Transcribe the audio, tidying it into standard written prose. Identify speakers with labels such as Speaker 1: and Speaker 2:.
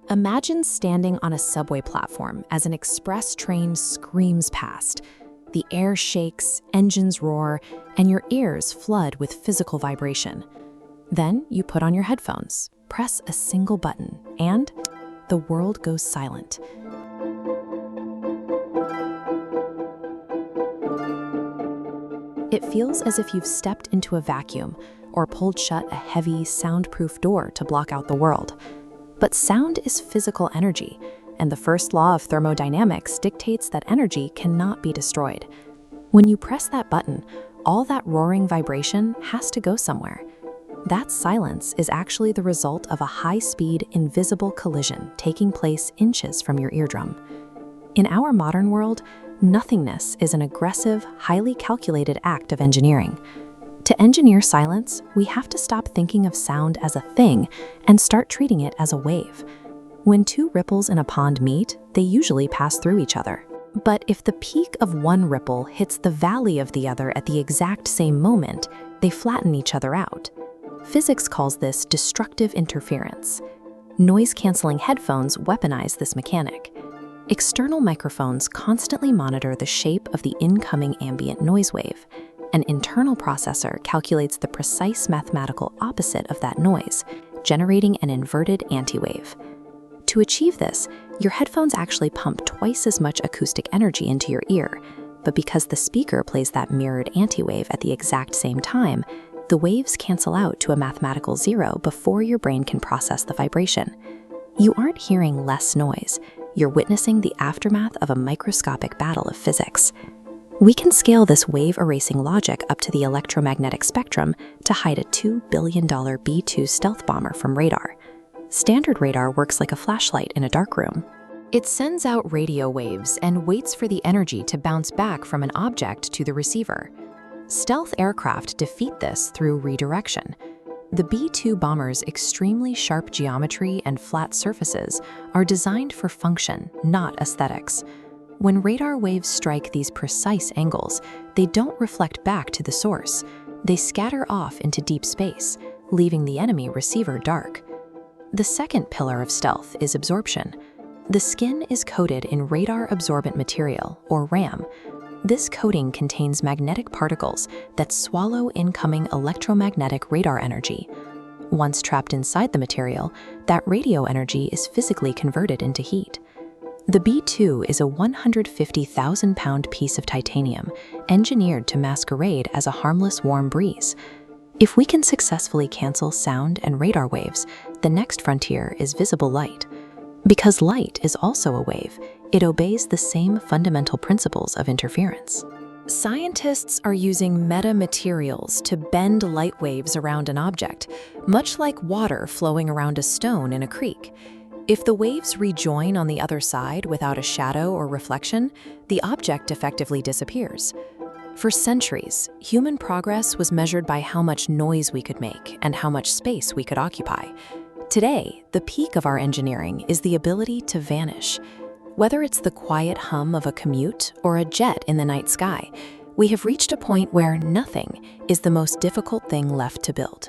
Speaker 1: Imagine standing on a subway platform as an express train screams past. The air shakes, engines roar, and your ears flood with physical vibration. Then you put on your headphones, press a single button, and the world goes silent. It feels as if you've stepped into a vacuum or pulled shut a heavy, soundproof door to block out the world. But sound is physical energy, and the first law of thermodynamics dictates that energy cannot be destroyed. When you press that button, all that roaring vibration has to go somewhere. That silence is actually the result of a high-speed, invisible collision taking place inches from your eardrum. In our modern world, nothingness is an aggressive, highly calculated act of engineering. To engineer silence, we have to stop thinking of sound as a thing and start treating it as a wave. When two ripples in a pond meet, they usually pass through each other. But if the peak of one ripple hits the valley of the other at the exact same moment, they flatten each other out. Physics calls this destructive interference. Noise-canceling headphones weaponize this mechanic. External microphones constantly monitor the shape of the incoming ambient noise wave. An internal processor calculates the precise mathematical opposite of that noise, generating an inverted anti-wave. To achieve this, your headphones actually pump twice as much acoustic energy into your ear, but because the speaker plays that mirrored anti-wave at the exact same time, the waves cancel out to a mathematical zero before your brain can process the vibration. You aren't hearing less noise, you're witnessing the aftermath of a microscopic battle of physics. We can scale this wave-erasing logic up to the electromagnetic spectrum to hide a $2 billion B-2 stealth bomber from radar. Standard radar works like a flashlight in a dark room. It sends out radio waves and waits for the energy to bounce back from an object to the receiver. Stealth aircraft defeat this through redirection. The B-2 bomber's extremely sharp geometry and flat surfaces are designed for function, not aesthetics. When radar waves strike these precise angles, they don't reflect back to the source. They scatter off into deep space, leaving the enemy receiver dark. The second pillar of stealth is absorption. The skin is coated in radar-absorbent material, or RAM. This coating contains magnetic particles that swallow incoming electromagnetic radar energy. Once trapped inside the material, that radio energy is physically converted into heat. The B-2 is a 150,000-pound piece of titanium, engineered to masquerade as a harmless warm breeze. If we can successfully cancel sound and radar waves, the next frontier is visible light. Because light is also a wave, it obeys the same fundamental principles of interference. Scientists are using metamaterials to bend light waves around an object, much like water flowing around a stone in a creek. If the waves rejoin on the other side without a shadow or reflection, the object effectively disappears. For centuries, human progress was measured by how much noise we could make and how much space we could occupy. Today, the peak of our engineering is the ability to vanish. Whether it's the quiet hum of a commute or a jet in the night sky, we have reached a point where nothing is the most difficult thing left to build.